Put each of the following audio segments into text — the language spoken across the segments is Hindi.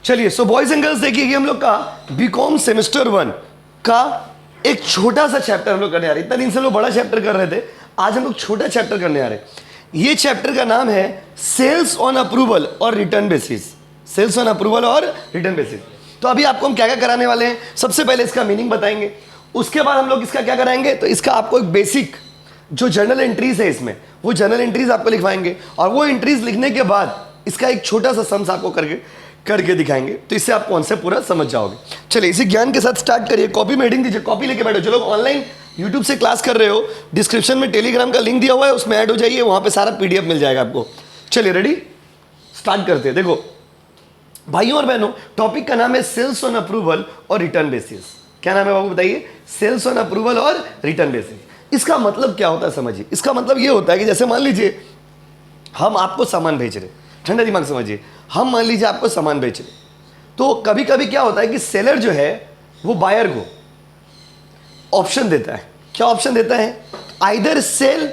चलिए, सो बॉयज एंड गर्ल्स, देखिए कि हम लोग का बीकॉम सेमेस्टर 1 का एक छोटा सा चैप्टर हम लोग करने आ रहे हैं। इतना दिन से हम लोग बड़ा चैप्टर कर रहे थे, आज हम लोग छोटा चैप्टर करने आ रहे हैं। ये चैप्टर का नाम है सेल्स ऑन अप्रूवल और return basis. Sales on approval और रिटर्न बेसिस। तो अभी आपको हम क्या क्या कराने वाले हैं, सबसे पहले इसका मीनिंग बताएंगे, उसके बाद हम लोग इसका क्या कराएंगे, तो इसका आपको एक बेसिक जो जर्नल एंट्रीज है इसमें, वो जर्नल एंट्रीज आपको लिखवाएंगे, और वो एंट्रीज लिखने के बाद इसका एक छोटा सा सम्स आपको करके दिखाएंगे। तो इससे आप कॉन्सेप्ट पूरा समझ जाओगे। चलिए, इसी ज्ञान के साथ स्टार्ट करिए। कॉपी में हेडिंग दीजिए, कॉपी लेके बैठो। जो लोग ऑनलाइन यूट्यूब से क्लास कर रहे हो, डिस्क्रिप्शन में टेलीग्राम का लिंक दिया हुआ है, उसमें ऐड हो जाइए, वहां पे सारा पीडीएफ मिल जाएगा आपको। चलिए, रेडी, स्टार्ट करते हैं। देखो भाइयों और बहनों, टॉपिक का नाम है सेल्स ऑन अप्रूवल और रिटर्न बेसिस। क्या नाम है बाबू, बताइए? सेल्स ऑन अप्रूवल और रिटर्न बेसिस। इसका मतलब क्या होता है समझिए। इसका मतलब ये होता है कि जैसे मान लीजिए हम आपको सामान भेज रहे, ठंडा दिमाग समझिए, हम मान लीजिए आपको सामान बेच रहे, तो कभी कभी क्या होता है कि सेलर जो है वो बायर को ऑप्शन देता है। क्या ऑप्शन देता है? आइदर सेल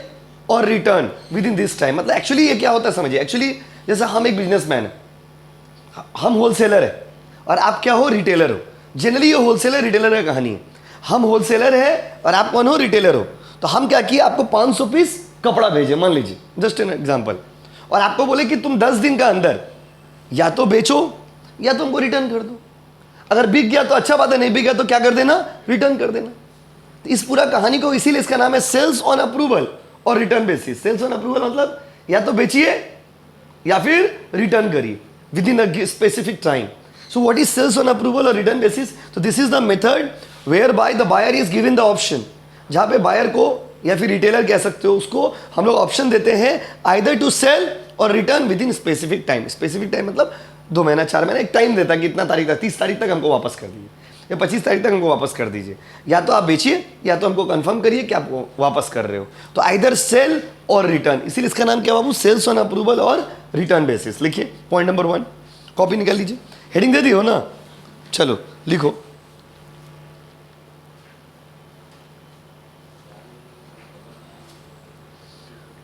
और return with in this time. मतलब एक्चुअली ये क्या होता है समझिए। एक्चुअली जैसे हम एक बिजनेसमैन है, हम होलसेलर है और आप क्या हो, रिटेलर हो। जनरली ये होलसेलर रिटेलर का कहानी है। हम होलसेलर है और आप कौन हो, रिटेलर हो। तो हम क्या किए, आपको 500 पीस कपड़ा भेजे, मान लीजिए, जस्ट एन एग्जांपल, और आपको बोले कि तुम 10 दिन का अंदर या तो बेचो या तो हमको रिटर्न कर दो। अगर बिक गया तो अच्छा बात है, नहीं बिक गया तो क्या कर देना, रिटर्न कर देना। तो इस पूरा कहानी को, इसीलिए इसका नाम है सेल्स ऑन अप्रूवल और return basis. Sales on approval मतलब या तो बेचिए या फिर रिटर्न करिए within a specific time. So what is sales on approval और रिटर्न बेसिस? तो this is the method whereby the buyer is given the option, जहां पे बायर को या फिर रिटेलर कह सकते हो, उसको हम लोग ऑप्शन देते हैं आइदर टू सेल और return with in specific time. Specific time मतलब 2 महीना 4 महीना, एक टाइम देता है कि इतना तारीख तक, 30 तारीख तक हमको वापस कर दीजिए या 25 तारीख तक हमको वापस कर दीजिए। या तो आप बेचिए या तो हमको कंफर्म करिए कि आप वापस कर रहे हो। तो आइदर सेल और रिटर्न, इसीलिए इसका नाम क्या बाबू, सेल्स ऑन अप्रूवल और रिटर्न बेसिस। लिखिए पॉइंट नंबर 1, कॉपी निकाल लीजिए, हेडिंग दे दी हो ना, चलो लिखो।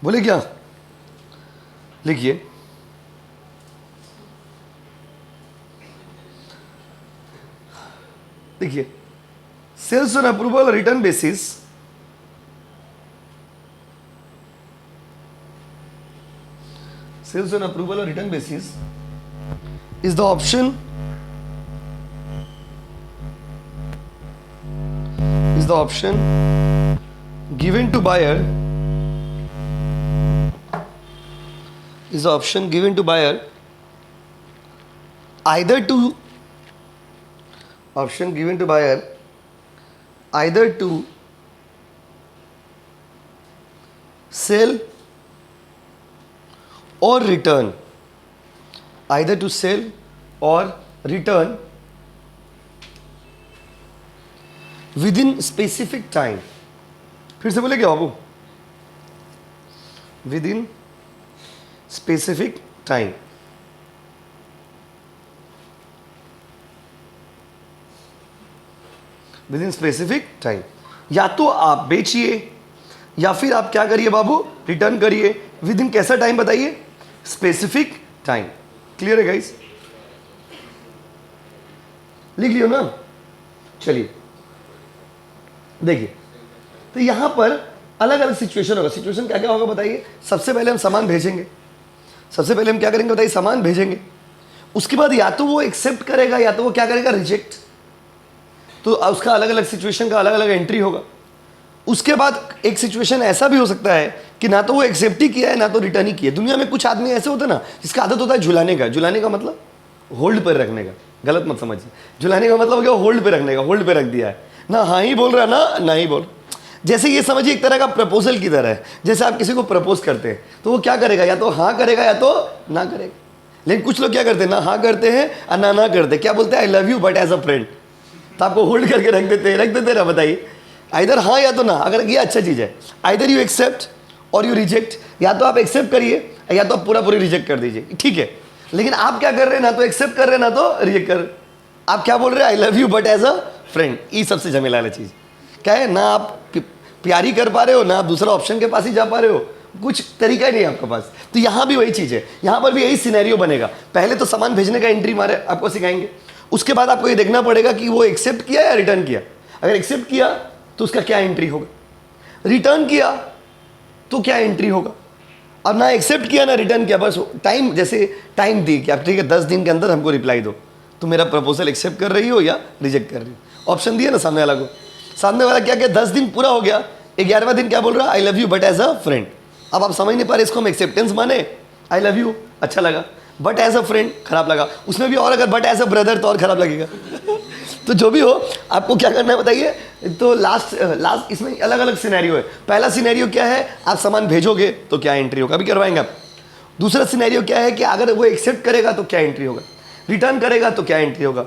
बोले क्या, लिखिए। देखिए, sales on approval return basis sales on approval और return basis is the option given to buyer either to sell or return, either to sell or return within specific time। फिर से बोले क्या बाबू, within specific time। With in specific time. या तो आप बेचिए या फिर आप क्या करिए बाबू, रिटर्न करिए विद इन कैसा टाइम बताइए, स्पेसिफिक टाइम। क्लियर है गाइस, लिख लियो ना। चलिए देखिए, तो यहां पर अलग अलग सिचुएशन होगा। सिचुएशन क्या क्या होगा बताइए। सबसे पहले हम सामान भेजेंगे, सबसे पहले हम क्या करेंगे बताइए, सामान भेजेंगे। उसके बाद या तो वो एक्सेप्ट करेगा या तो वो क्या करेगा, रिजेक्ट। तो उसका अलग अलग सिचुएशन का अलग अलग एंट्री होगा। उसके बाद एक सिचुएशन ऐसा भी हो सकता है कि ना तो वो एक्सेप्ट ही किया है ना तो रिटर्न ही किया। दुनिया में कुछ आदमी ऐसे होते हैं ना जिसका आदत होता है झुलाने का। झुलाने का मतलब होल्ड पर रखने का, गलत मत समझिए। झुलाने का मतलब क्या, होल्ड पे रखने का, होल्ड पे रख दिया है ना, हाँ ही बोल रहा ना ना ही बोल। जैसे ये समझिए एक तरह का प्रपोजल की तरह है। जैसे आप किसी को प्रपोज करते हैं तो वो क्या करेगा, या तो हाँ करेगा या तो ना करेगा। लेकिन कुछ लोग क्या करते हैं, ना हाँ करते हैं और ना करते। क्या बोलते हैं, I love you but as a friend. तो आपको होल्ड करके रख देते ना, बताइए आइदर हाँ या तो ना। अगर ये अच्छा चीज़ है, आइदर यू एक्सेप्ट और यू रिजेक्ट। या तो आप एक्सेप्ट करिए या तो आप पूरी रिजेक्ट कर दीजिए, ठीक है। लेकिन आप क्या कर रहे हैं, ना तो एक्सेप्ट कर रहे हैं ना तो रिजेक्ट कर रहे। आप क्या बोल रहे हैं, I love you but as a friend. ये सबसे झमेला वाला चीज़ क्या है, ना आप प्यारी कर पा रहे हो ना आप दूसरा ऑप्शन के पास ही जा पा रहे हो, कुछ तरीका ही नहीं है आपके पास। तो यहाँ भी वही चीज़ है, यहाँ पर भी यही सिनेरियो बनेगा। पहले तो सामान भेजने का एंट्री मारे आपको सिखाएंगे, उसके बाद आपको ये देखना पड़ेगा कि वो एक्सेप्ट किया या रिटर्न किया। अगर एक्सेप्ट किया तो उसका क्या एंट्री होगा, रिटर्न किया तो क्या एंट्री होगा। अब ना एक्सेप्ट किया ना रिटर्न किया, बस टाइम, जैसे टाइम दी कि आप ठीक है 10 दिन के अंदर हमको रिप्लाई दो, तो मेरा प्रपोजल एक्सेप्ट कर रही हो या रिजेक्ट कर रही हो। ऑप्शन दिया ना सामने वाला को, सामने वाला क्या क्या 10 दिन पूरा हो गया, 11वां दिन क्या बोल रहा है, I love you but as a friend. अब आप समझ नहीं पा रहे इसको हम एक्सेप्टेंस माने, आई लव यू अच्छा लगा, बट एज अ फ्रेंड खराब लगा, उसमें भी और अगर बट एज अ ब्रदर तो और खराब लगेगा। तो जो भी हो आपको क्या करना है बताइए। तो लास्ट इसमें अलग अलग सिनेरियो है। पहला सिनेरियो क्या है, आप सामान भेजोगे तो क्या एंट्री होगा, अभी करवाएंगे आप। दूसरा सिनेरियो क्या है कि अगर वो एक्सेप्ट करेगा तो क्या एंट्री होगा, रिटर्न करेगा तो क्या एंट्री होगा,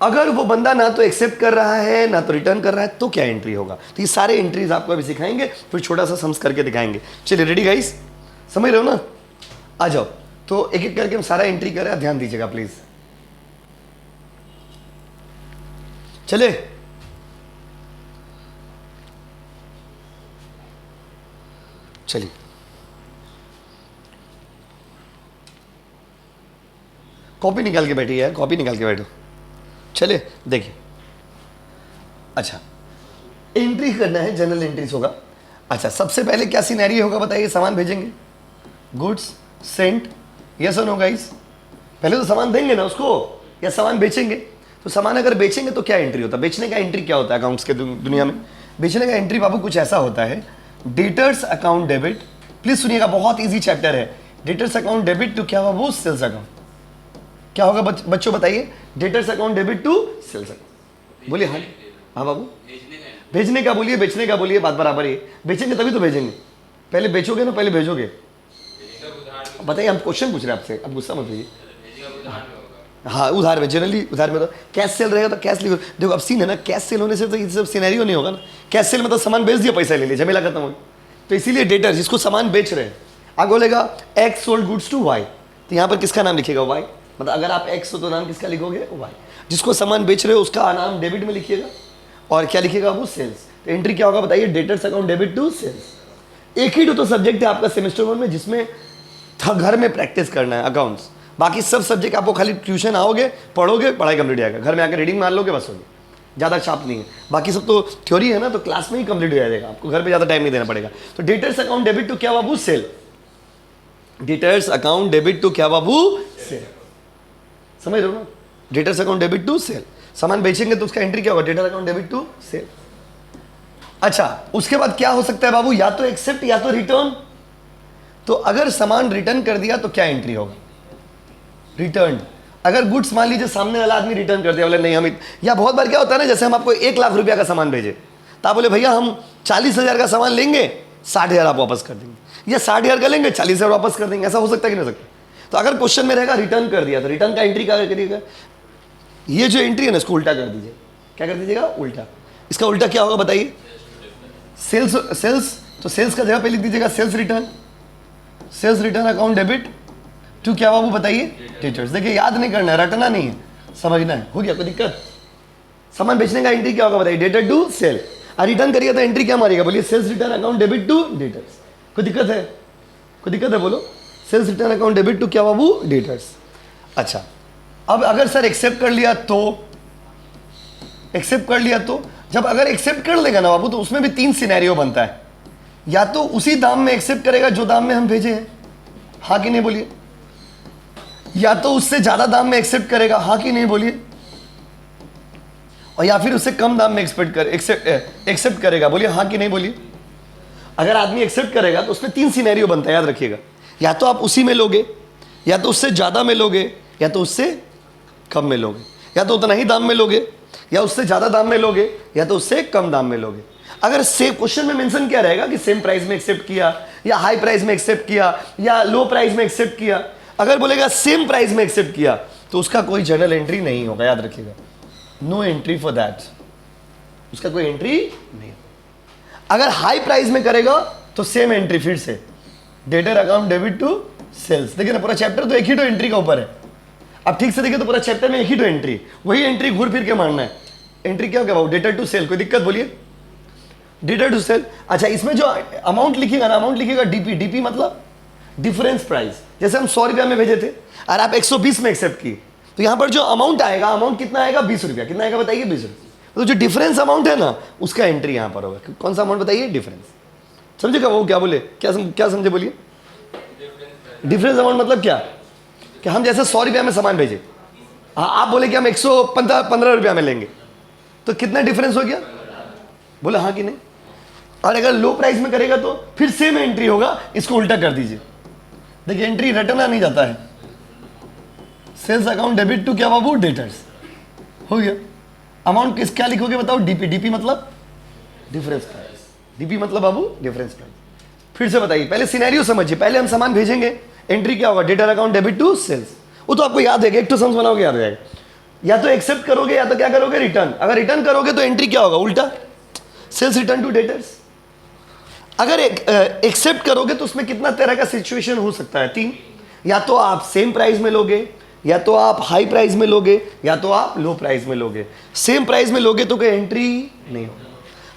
अगर वो बंदा ना तो एक्सेप्ट कर रहा है ना तो रिटर्न कर रहा है तो क्या एंट्री होगा। तो ये सारे एंट्रीज आपको अभी सिखाएंगे, फिर छोटा सा सम्स करके दिखाएंगे। चलिए रेडी गाइस, समझ रहे हो ना, आ जाओ। तो एक एक करके हम सारा एंट्री कर रहे हैं, ध्यान दीजिएगा प्लीज। चले चलिए, कॉपी निकाल के बैठी है, कॉपी निकाल के बैठो। चले देखिए, अच्छा एंट्री करना है, जनरल एंट्रीज होगा। अच्छा सबसे पहले क्या सिनेरियो होगा बताइए, सामान भेजेंगे, गुड्स सेंट, यस और नो गाइस। पहले तो सामान देंगे ना उसको, या सामान बेचेंगे। तो सामान अगर बेचेंगे तो क्या एंट्री होता है, बेचने का एंट्री क्या होता है अकाउंट्स के दुनिया में। बेचने का एंट्री बाबू कुछ ऐसा होता है, डेटर्स अकाउंट डेबिट, प्लीज सुनिएगा बहुत इजी चैप्टर है। डेटर्स अकाउंट डेबिट टू क्या बाबू, सेल्स अकाउंट। क्या होगा बच्चों बताइए, debtors account debit to sales account. बोलिए हाँ, हाँ बाबू, भेजने का बोलिए, बेचने का बोलिए, बात बराबर ही। बेचेंगे तभी तो भेजेंगे, पहले बेचोगे ना पहले भेजोगे। बताइए, हम क्वेश्चन पूछ रहे हैं आपसे, अब गुस्सा मत होइए। हाँ उधार में, जनरली उधार में तो कैश सेल रहेगा तो कैश लिखो। देखो अब सीन है ना, कैश सेल होने से तो ये सब सिनेरियो नहीं होगा ना। कैश सेल मतलब सामान बेच दिया, पैसा ले लिया, झमेला खत्म हो। तो इसीलिए डेटर जिसको सामान बेच रहे हैं, आगे बोलेगा X sold goods to Y, तो यहाँ पर किसका नाम लिखेगा, वाई। मतलब अगर आप एक्स हो तो नाम किसका लिखोगे, वाई। जिसको सामान बेच रहे हो उसका नाम डेबिट में लिखिएगा, और क्या लिखिएगा वो, सेल्स। तो एंट्री क्या होगा बताइए, debtors account debit to sales. एक ही तो सब्जेक्ट है आपका सेमेस्टर 1 में जिसमें घर में प्रैक्टिस करना है अकाउंट्स। बाकी सब सब्जेक्ट आपको खाली ट्यूशन आओगे, पढ़ोगे, पढ़ाई कंप्लीट हो जाएगा, घर में आकर रीडिंग मार लोगे, बस होगी, ज़्यादा चाप नहीं है। बाकी सब तो थ्योरी है ना, तो क्लास में ही कंप्लीट हो जाएगा, आपको घर पे ज़्यादा टाइम नहीं देना पड़ेगा। तो डेटर्स अकाउंट डेबिट टू क्या बाबू, sale. Debtors account debit to क्या बाबू, सेल। समझ रहे हो ना, debtors account debit to sale. सामान बेचेंगे तो उसका एंट्री क्या होगा, debtor account debit to sale. अच्छा उसके बाद क्या हो सकता है बाबू, या तो एक्सेप्ट या तो रिटर्न। तो अगर सामान रिटर्न कर दिया तो क्या एंट्री होगा, रिटर्न। अगर गुड्स मान लीजिए सामने वाला आदमी रिटर्न कर दिया, बोले नहीं हम, या बहुत बार क्या होता है ना, जैसे हम आपको 1 लाख रुपया का सामान भेजे, तो आप बोले भैया हम 40,000 का सामान लेंगे, 60,000 आप वापस कर देंगे, या 60,000 का लेंगे 40,000 वापस कर देंगे। ऐसा हो सकता है कि नहीं हो सकता। तो अगर क्वेश्चन में रहेगा रिटर्न कर दिया, तो रिटर्न का एंट्री क्या करिएगा, ये जो एंट्री है ना इसको उल्टा कर दीजिए। क्या कर दीजिएगा, उल्टा। इसका उल्टा क्या होगा बताइए, सेल्स। सेल्स तो सेल्स का जगह पे लिख दीजिएगा sales return. Sales return account debit to क्या बाबू बताइए, डेटर्स। देखिए याद नहीं करना है, रटना नहीं है, समझना है। हो गया कोई दिक्कत। सामान बेचने का एंट्री क्या होगा बताइए, डेटर टू सेल। और रिटर्न करिएगा तो एंट्री क्या मारिएगा, बोलिए sales return account debit to debtors. कोई दिक्कत है, कोई दिक्कत है बोलो, sales return account debit to क्या बाबू, डेटर्स। अच्छा अब अगर सर एक्सेप्ट कर लिया तो, एक्सेप्ट कर लिया तो, जब अगर एक्सेप्ट कर लेगा ना बाबू तो उसमें भी 3 सिनेरियो बनता है। या तो उसी दाम में एक्सेप्ट करेगा जो दाम में हम भेजे हैं, हाँ कि नहीं बोलिए, या तो उससे ज्यादा दाम में एक्सेप्ट करेगा, हाँ कि नहीं बोलिए, और या फिर उससे कम दाम में एक्सेप्ट करेगा, बोलिए हाँ कि नहीं बोलिए। अगर आदमी एक्सेप्ट करेगा तो उसमें 3 सिनेरियो बनता है, याद रखिएगा। या तो आप उसी में लोगे, या तो उससे ज्यादा में लोगे, या तो उससे कम में लोगे, या तो उतना ही दाम में लोगे, या उससे ज्यादा दाम में लोगे, या तो उससे कम दाम में लोगे। अगर सेम क्वेश्चन में मेंशन क्या रहेगा कि सेम प्राइस में एक्सेप्ट किया, या हाई प्राइस में एक्सेप्ट किया, या लो प्राइस में एक्सेप्ट किया। अगर बोलेगा सेम प्राइस में एक्सेप्ट किया तो उसका कोई जर्नल एंट्री नहीं होगा, याद रखिएगा, नो एंट्री फॉर दैट, उसका कोई एंट्री नहीं। अगर हाई प्राइस में करेगा तो सेम एंट्री, फिर से debtor account debit to sales. देखिए ना पूरा चैप्टर तो एक ही तो एंट्री का ऊपर है। अब ठीक से देखिए तो पूरा चैप्टर में एक ही तो एंट्री, वही एंट्री घूर फिर के मारना है। एंट्री क्या होगा, डेटर टू सेल। कोई दिक्कत बोलिए, डेटर टू सेल। अच्छा, इसमें जो अमाउंट लिखिएगा ना, अमाउंट लिखिएगा डीपी। डीपी मतलब डिफरेंस प्राइस। जैसे हम 100 रुपया में भेजे थे और आप 120 में एक्सेप्ट किए, तो यहाँ पर जो अमाउंट आएगा, अमाउंट कितना आएगा? 20 रुपया। कितना आएगा बताइए? 20 रुपया। तो जो डिफरेंस अमाउंट है ना, उसका एंट्री यहाँ पर होगा। कौन सा अमाउंट बताइए? डिफरेंस। समझेगा वो क्या बोले? क्या समझे? बोलिए। डिफरेंस अमाउंट मतलब क्या? कि हम जैसे 100 रुपया में सामान भेजे, हाँ, आप बोले कि हम 115 रुपया में लेंगे, तो कितना डिफरेंस हो गया? बोले हाँ कि नहीं? और अगर लो प्राइस में करेगा तो फिर सेम एंट्री होगा। इसको उल्टा कर दीजिए। देखिए, एंट्री रिटर्न नहीं जाता है। सेल्स अकाउंट डेबिट टू क्या बाबू? डेटर्स। हो गया। अमाउंट किस क्या लिखोगे बताओ? डीपी। डीपी मतलब डिफरेंस प्राइस। डीपी मतलब बाबू डिफरेंस प्राइस। फिर से बताइए, पहले सिनेरियो समझिए। पहले हम सामान भेजेंगे, एंट्री क्या होगा? Debtor account debit to sales. वो तो आपको याद है, एक तो सम्स बनाओगे याद हो जाएगा। या तो एक्सेप्ट करोगे या तो क्या करोगे? रिटर्न। अगर रिटर्न करोगे तो एंट्री क्या होगा? उल्टा, सेल्स रिटर्न टू डेटर्स। अगर एक्सेप्ट करोगे तो उसमें कितना तरह का सिचुएशन हो सकता है? 3। या तो आप सेम प्राइस में लोगे, या तो आप हाई प्राइस में लोगे, या तो आप लो प्राइस में लोगे। सेम प्राइस में लोगे तो कोई एंट्री नहीं होगा।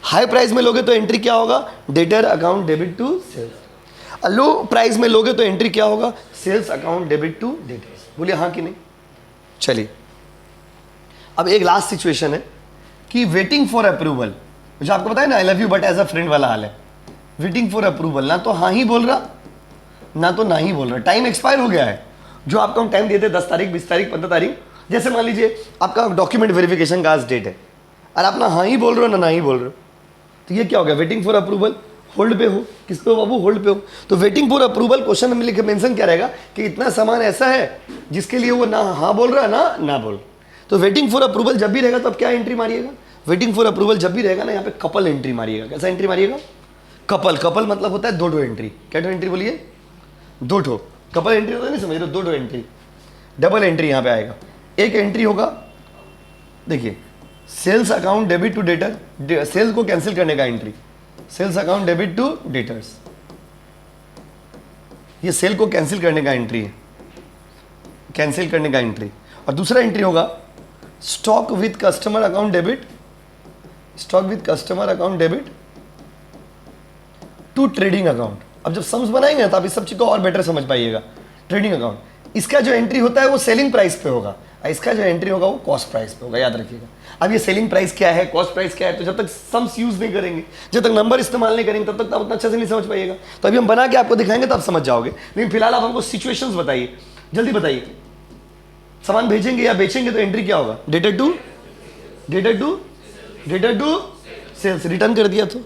हाई प्राइस में लोगे तो एंट्री क्या होगा? Debtor account debit to sales. Low price में लोगे तो एंट्री क्या होगा? Sales account debit to debtors. बोलिए हाँ कि नहीं? चलिए, अब एक लास्ट सिचुएशन है कि वेटिंग फॉर अप्रूवल। जो आपको पता है ना, I love you but as a friend वाला हाल है। वेटिंग फॉर अप्रूवल, ना तो हाँ ही बोल रहा, ना तो ना ही बोल रहा। टाइम एक्सपायर हो गया है। जो आपको हम टाइम देते 10 तारीख, 20 तारीख, 15 तारीख। जैसे मान लीजिए आपका डॉक्यूमेंट वेरिफिकेशन का आज डेट है और आप ना हाँ ही बोल रहे हो ना ही बोल रहे हो, तो ये क्या हो गया? Waiting for approval. होल्ड पे हो। किस पे हो बाबू? होल्ड पे हो। तो वेटिंग फॉर अप्रूवल क्वेश्चन में लिखे मेंशन क्या रहेगा कि इतना सामान ऐसा है जिसके लिए वो ना हाँ बोल रहा है ना बोल। तो वेटिंग फॉर अप्रूवल जब भी रहेगा तो आप क्या एंट्री मारिएगा? वेटिंग फॉर अप्रूवल जब भी रहेगा ना, यहाँ पे कपल एंट्री मारिएगा। कैसा एंट्री मारिएगा? कपल। कपल मतलब होता है 2 एंट्री। क्या एंट्री बोलिए? 2। कपल एंट्री होता है, नहीं समझ रहे? 2 एंट्री। डबल एंट्री यहाँ पे आएगा। एक एंट्री होगा, देखिए, sales account debit to debtor, sales को कैंसिल करने का entry. Sales account debit to debtors, ये सेल को कैंसिल करने का एंट्री है। कैंसिल करने का एंट्री। और दूसरा एंट्री होगा stock with customer account debit, stock with customer account debit to trading account. अब जब सम्स बनाएंगे तो आप इस सब चीज को और बेटर समझ पाइएगा। ट्रेडिंग अकाउंट, इसका जो एंट्री होता है वो सेलिंग प्राइस पे होगा, इसका जो एंट्री होगा वो कॉस्ट प्राइस पे होगा। याद रखिएगा। अब ये सेलिंग प्राइस क्या है, कॉस्ट प्राइस क्या है, तो जब तक सम्स यूज नहीं करेंगे, जब तक नंबर इस्तेमाल नहीं करेंगे, तब तक आप उतना अच्छे से नहीं समझ पाइएगा। तो अभी हम बना के आपको दिखाएंगे तो आप समझ जाओगे। लेकिन फिलहाल आप हमको सिचुएशंस बताइए, जल्दी बताइए। सामान भेजेंगे या बेचेंगे तो एंट्री क्या होगा? Debtor to sales. रिटर्न कर दिया तो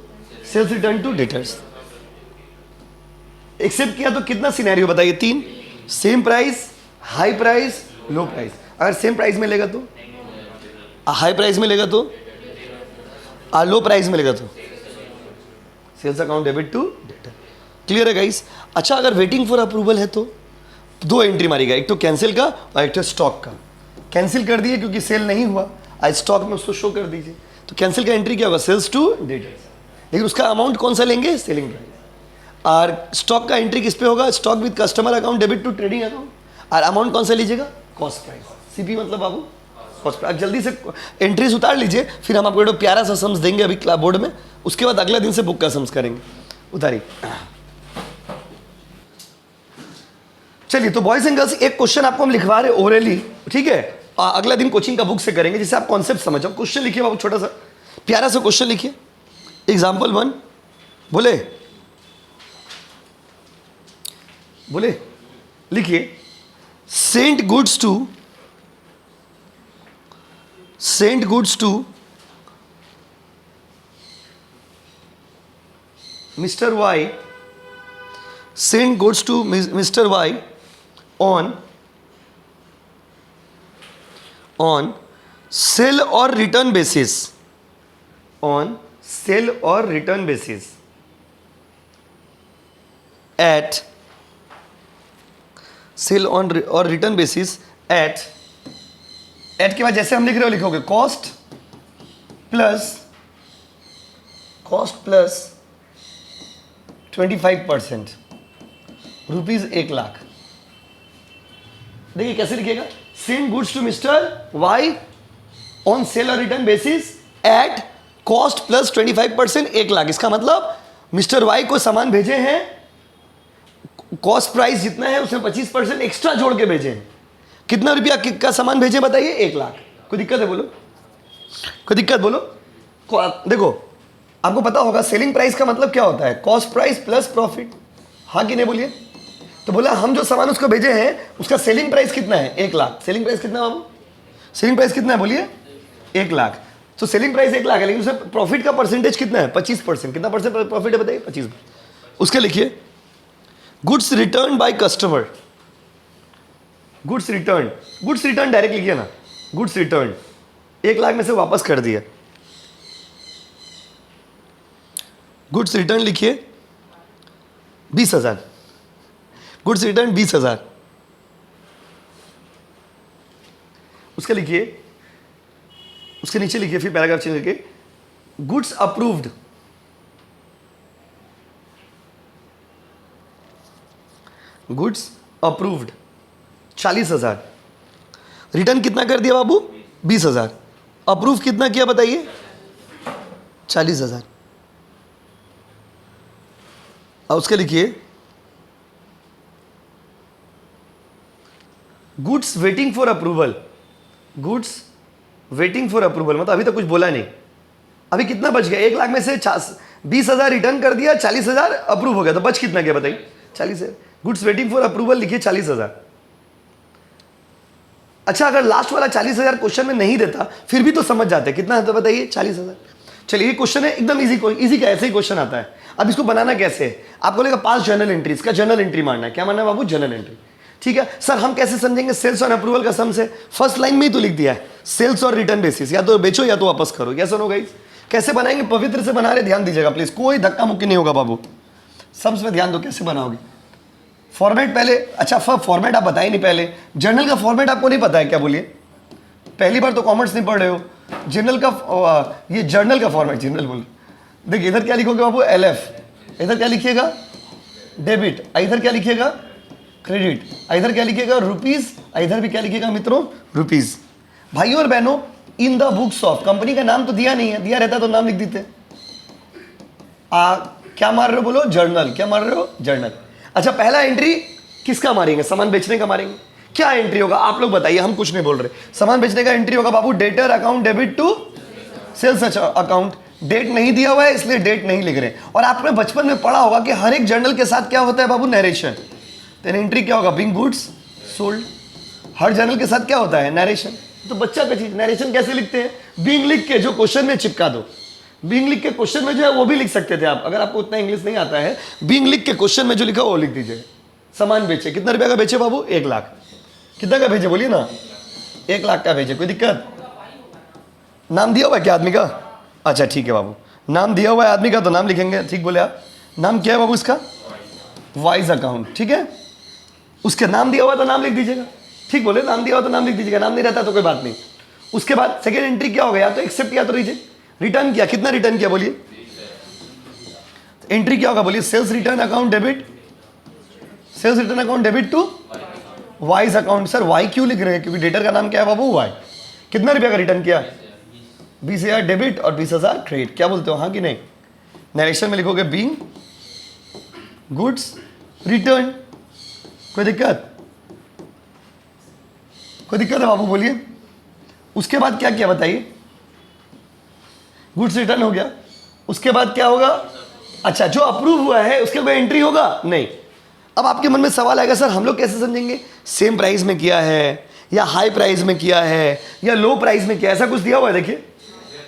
sales return to debtors. Accept किया तो कितना सिनेरियो बताइए? 3। Same price, high price, low price. अगर सेम प्राइस में लेगा तो, हाई प्राइस में लेगा तो, लो प्राइस में लेगा तो sales account debit to debtor. Clear है गाइस? अच्छा, अगर वेटिंग फॉर अप्रूवल है तो 2 एंट्री मारिएगा, एक तो कैंसिल का और एक तो स्टॉक का। कैंसिल कर दिए क्योंकि सेल नहीं हुआ, आज स्टॉक में उसको शो कर दीजिए। तो कैंसिल का एंट्री क्या होगा? Sales to debtors. लेकिन उसका अमाउंट कौन सा लेंगे? Selling price. और स्टॉक का एंट्री किस पे होगा? Stock with customer account debit to trading account. और अमाउंट कौन सा लीजिएगा? Cost price. सीपी मतलब बाबू कॉस्ट प्राइस। जल्दी से एंट्रीज उतार लीजिए, फिर हम आपको एक प्यारा सा सम्स देंगे अभी क्लास बोर्ड में, उसके बाद अगले दिन से बुक का सम्स करेंगे। उतारिए। चलिए, तो बॉयज एंड गर्ल्स, एक क्वेश्चन आपको हम लिखवा रहे ओरली, ठीक है? अगला दिन कोचिंग का बुक से करेंगे, जिससे आप कॉन्सेप्ट समझ। अब क्वेश्चन लिखिए बाबू, छोटा सा प्यारा सा क्वेश्चन लिखिए। एग्जाम्पल 1 बोले लिखिए, sent goods to mister Y, sent goods to mister Y on sell or return basis, at sell on or return basis at के बाद जैसे हम लिख रहे हो लिखोगे कॉस्ट प्लस 25%, रुपीज 1 लाख। देखिए कैसे लिखिएगा? Send goods to mister Y on sale और return basis at cost plus 25%, 1,00,000। इसका मतलब मिस्टर वाई को सामान भेजे हैं, कॉस्ट प्राइस जितना है उसमें 25% एक्स्ट्रा जोड़ के भेजे हैं। कितना रुपया का सामान भेजे बताइए? 1,00,000। कोई दिक्कत है बोलो? कोई दिक्कत बोलो? देखो आपको पता होगा सेलिंग प्राइस का मतलब क्या होता है? Cost price plus profit. हाँ कि नहीं बोलिए? तो बोला हम जो सामान उसको भेजे हैं उसका सेलिंग प्राइस कितना है? 1,00,000। सेलिंग प्राइस कितना है बाबू? सेलिंग प्राइस कितना है बोलिए? 1,00,000। तो सेलिंग प्राइस 1,00,000 है, लेकिन उसमें प्रॉफिट का परसेंटेज कितना है? 25%। कितना परसेंट प्रॉफिट है बताइए? 25। उसके लिखिए goods return by customer. Goods return direct लिखिए ना, गुड्स रिटर्न 1,00,000 में से वापस कर दिया। गुड्स रिटर्न लिखिए 20,000। Goods return 20,000। उसके लिखिए, उसके नीचे लिखिए फिर पैराग्राफ चेंज करके goods approved. Goods approved 40,000। Return कितना कर दिया बाबू? 20,000। अप्रूव कितना किया बताइए? 40,000। अब उसके लिखिए goods waiting for approval. Goods waiting for approval मतलब अभी तक कुछ बोला नहीं। अभी कितना बच गया? 1,00,000 में से 20,000 रिटर्न कर दिया, 40,000 अप्रूव हो गया, तो बच कितना गया बताइए? 40,000। गुड्स वेटिंग फॉर अप्रूवल लिखिए 40,000। अच्छा अगर लास्ट वाला 40,000 क्वेश्चन में नहीं देता फिर भी तो समझ जाते। कितना है तो बताइए? 40,000। चलिए ये क्वेश्चन है एकदम इजी का, ऐसे ही क्वेश्चन आता है। अब इसको बनाना कैसे है? आपको लेगा 5 जर्नल एंट्री, इसका जर्नल एंट्री मारना है। क्या मारना है बाबू? Journal entry. ठीक है सर, हम कैसे समझेंगे? सेल्स और अप्रूवल का सम से। फर्स्ट लाइन में ही तो लिख दिया है सेल्स और रिटर्न बेसिस, या तो बेचो या तो वापस करो। क्या सुनो गाइस? कैसे बनाएंगे? पवित्र से बना रहे, ध्यान दीजिएगा प्लीज, कोई धक्का मुक्की नहीं होगा बाबू। सम्स में ध्यान दो कैसे बनाओगे। फॉर्मेट पहले, अच्छा फॉर्मेट आप बताए नहीं पहले। जर्नल का फॉर्मेट आपको नहीं पता है क्या? बोलिए, पहली बार तो कॉमर्स नहीं पढ़ रहे हो। जर्नल का ये जर्नल का फॉर्मेट, जर्नल बोल देखिए, इधर क्या लिखोगे बाबू? LF। इधर क्या लिखिएगा? डेबिट। इधर क्या लिखिएगा? क्रेडिट। इधर क्या लिखिएगा? रुपीज। इधर भी क्या लिखिएगा मित्रों? रुपीज। भाइयों और बहनों, in the books of, company का नाम तो दिया नहीं है, दिया रहता तो नाम लिख देते। क्या मार रहे हो बोलो? जर्नल। क्या मार रहे हो? जर्नल। अच्छा पहला एंट्री किसका मारेंगे? सामान बेचने का मारेंगे। क्या एंट्री होगा आप लोग बताइए, हम कुछ नहीं बोल रहे। सामान बेचने का एंट्री होगा बाबू debtor account debit to sales account. Date नहीं दिया हुआ है इसलिए डेट नहीं लिख रहे। और आपने बचपन में पढ़ा होगा कि हर एक जर्नल के साथ क्या होता है बाबू? नरेशन। तो एंट्री क्या होगा? Being goods sold. हर जर्नल के साथ क्या होता है? नरेशन। तो बच्चा का चीज, नरेशन कैसे लिखते हैं? बिंग लिख के जो क्वेश्चन में चिपका दो। बिंग लिख के क्वेश्चन में जो है वो भी लिख सकते थे आप, अगर आपको उतना इंग्लिश नहीं आता है। बिंग लिख के क्वेश्चन में जो लिखा वो लिख दीजिए। सामान बेचे, कितना रुपया का बेचे बाबू? 1,00,000। कितना का भेजे बोलिए ना? 1,00,000 का भेजे। कोई दिक्कत? नाम दिया हुआ है क्या आदमी का? अच्छा ठीक है बाबू, नाम दिया हुआ है आदमी का तो नाम लिखेंगे। ठीक बोले आप। नाम क्या है बाबू इसका? Wise account. ठीक है, उसके नाम दिया हुआ तो नाम लिख दीजिएगा। ठीक बोले, नाम दिया हुआ तो नाम लिख दीजिएगा, नाम नहीं रहता तो कोई बात नहीं। उसके बाद सेकेंड एंट्री क्या होगा? या तो एक्सेप्ट या तो रिजेक्ट। रिटर्न किया, कितना रिटर्न किया बोलिए? एंट्री क्या होगा बोलिए? Sales return account debit, sales return account debit to Y's account. Sir Y क्यों लिख रहे हैं? क्योंकि डेटर का नाम क्या है बाबू? वाई। कितना रुपया का रिटर्न किया? 20,000 डेबिट और 20,000 क्रेडिट। क्या बोलते हो, हाँ कि नहीं? नरेशन में लिखोगे बीइंग गुड्स रिटर्न। कोई दिक्कत? कोई दिक्कत है बाबू बोलिए। उसके बाद क्या किया बताइए? गुड्स रिटर्न हो गया। उसके बाद क्या होगा? अच्छा जो अप्रूव हुआ है उसके कोई एंट्री होगा? नहीं। अब आपके मन में सवाल आएगा, सर हम लोग कैसे समझेंगे? सेम प्राइस में किया है या हाई प्राइस में किया है या लो प्राइस में किया, ऐसा कुछ दिया हुआ है? देखिए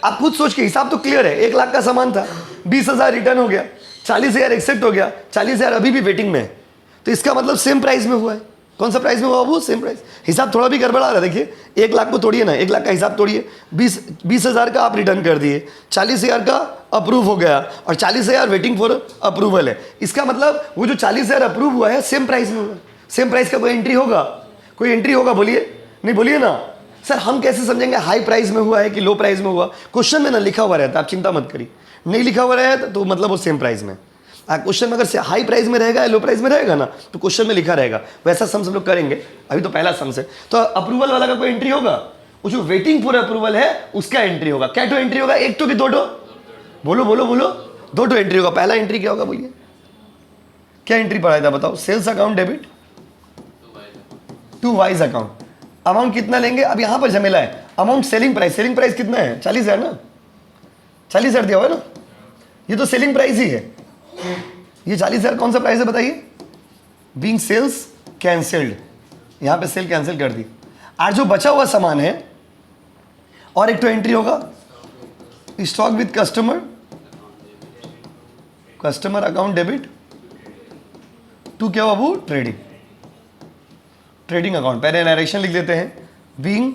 आप खुद सोच के, हिसाब तो क्लियर है। 1,00,000 का सामान था, 20,000 रिटर्न हो गया, 40,000 एक्सेप्ट हो गया, 40,000 अभी भी वेटिंग में है। तो इसका मतलब सेम प्राइस में हुआ है। कौन सा प्राइस में हुआ बाबू? Same price. हिसाब थोड़ा भी गड़बड़ा रहा है। देखिए 1,00,000 को तोड़िए ना, 1,00,000 का हिसाब तोड़िए। 20,000 का आप रिटर्न कर दिए, 40,000 का अप्रूव हो गया और 40,000 वेटिंग फॉर अप्रूवल है। इसका मतलब वो जो 40,000 अप्रूव हुआ है सेम प्राइस में हुआ है। सेम प्राइस का कोई एंट्री होगा? कोई एंट्री होगा बोलिए? नहीं बोलिए ना। सर हम कैसे समझेंगे हाई प्राइस में हुआ है कि लो प्राइस में हुआ? क्वेश्चन में ना लिखा हुआ रहता, आप चिंता मत करिए। नहीं लिखा हुआ रहेगा तो मतलब वो सेम प्राइस में। क्वेश्चन में अगर हाई प्राइस में रहेगा या लो प्राइस में रहेगा ना तो क्वेश्चन में लिखा रहेगा। वैसा सम सब लोग करेंगे। अभी तो पहला सम है। तो अप्रूवल वाला का कोई एंट्री होगा? वो जो वेटिंग फॉर अप्रूवल है उसका एंट्री होगा। क्या तो एंट्री होगा? एक तो कि दो? बोलो बोलो बोलो। दो एंट्री होगा। पहला एंट्री क्या होगा बोलिए, क्या एंट्री पढ़ाया था बताओ? Sales account debit to Y's account. Amount कितना लेंगे? अब यहां पर झमेला है। अमाउंट सेलिंग प्राइस कितना है? 40,000 ना, 40,000 दिया हुआ है ना, ये तो सेलिंग प्राइस ही है। ये 40,000 कौन सा प्राइस है बताइए? बीइंग सेल्स कैंसिल्ड, यहां पे सेल कैंसिल कर दी। और जो बचा हुआ सामान है, और एक तो एंट्री होगा stock with customer account debit to क्या बाबू? Trading account. पहले नरेशन लिख देते हैं, बीइंग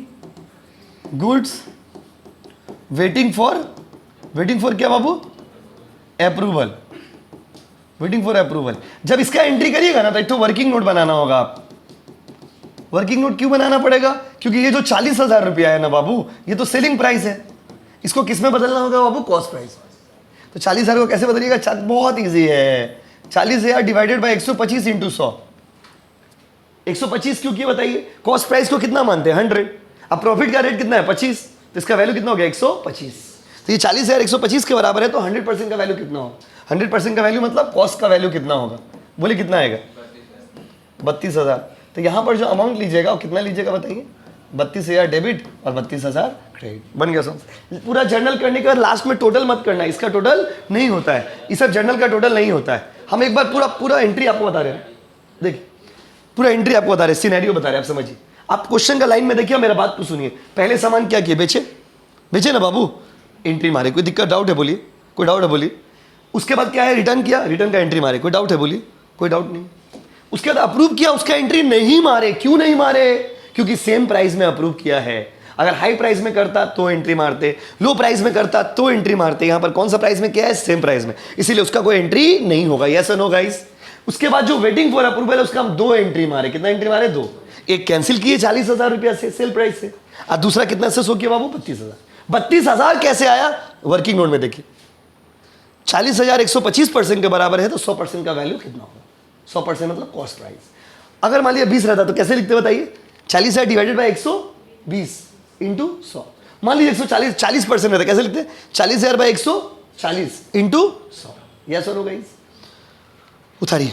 गुड्स वेटिंग फॉर क्या बाबू? Approval, waiting for approval. जब इसका एंट्री करिएगा ना तो एक तो वर्किंग नोट बनाना होगा। आप वर्किंग नोट क्यों बनाना पड़ेगा? क्योंकि ये जो 40,000 रुपया है ना बाबू, ये तो सेलिंग प्राइस है। इसको किस में बदलना होगा बाबू? Cost price. तो 40,000 को कैसे बदलिएगा? बहुत ईजी है। 40,000 डिवाइडेड बाई 125 इंटू 100। 125 क्यों किया बताइए? कॉस्ट प्राइस को कितना मानते हैं? 100। अब प्रॉफिट का रेट कितना है? 25, तो इसका वैल्यू कितना हो गया? 125। तो ये 40,000 125 के बराबर है, तो 100% का वैल्यू कितना होगा? 100% का वैल्यू मतलब कॉस्ट का वैल्यू कितना होगा? बोले कितना आएगा? 32,000। तो यहां पर जो अमाउंट लीजिएगा वो कितना लीजिएगा बताइए? 32,000 डेबिट और 32,000 क्रेडिट। बन गया सब। पूरा जर्नल करने के बाद लास्ट में टोटल मत करना, इसका टोटल नहीं होता है, इस सब जर्नल का टोटल नहीं होता है। हम एक बार पूरा एंट्री आपको बता रहे हैं। देखिए पूरा एंट्री आपको बता रहे हैं, सिनेरियो बता रहे हैं, आप समझिए। आप क्वेश्चन का लाइन में देखिए, मेरा बात को सुनिए। पहले सामान क्या किए? बेचे ना बाबू, एंट्री मारे। कोई दिक्कत डाउट है बोलिए? कोई डाउट है बोलिए? उसके बाद क्या है? रिटर्न किया, रिटर्न का एंट्री मारे। कोई डाउट है बोलिए? कोई डाउट नहीं। उसके बाद अप्रूव किया, उसका एंट्री नहीं मारे। क्यों नहीं मारे? क्योंकि सेम प्राइस में अप्रूव किया है। अगर हाई प्राइस में करता तो एंट्री मारते, लो प्राइस में करता तो एंट्री मारते। यहां पर कौन सा प्राइस में किया है? सेम प्राइस में, इसीलिए उसका कोई एंट्री नहीं होगा। यस और नो गाइस? उसके बाद जो वेटिंग फॉर अप्रूवल है, उसका हम 2 एंट्री मारे। कितना एंट्री मारे? 2। एक कैंसिल किए 40,000 रुपया से सेल प्राइस से, और दूसरा कितना से शो किया बाबू? 32,000। 32,000 कैसे आया? वर्किंग नोट में देखिए, 40,000 125% के बराबर है, तो 100% का वैल्यू कितना होगा? 100% मतलब कॉस्ट प्राइस। अगर मान लिया 20 रहता तो कैसे लिखते बताइए? 40,000 डिवाइडेड बाई 120 इंटू 100। मान लीजिए 140 40% रहता, कैसे लिखते? 40,000 बाई 140 इंटू 100। यस और नो गाइस? उतारिए।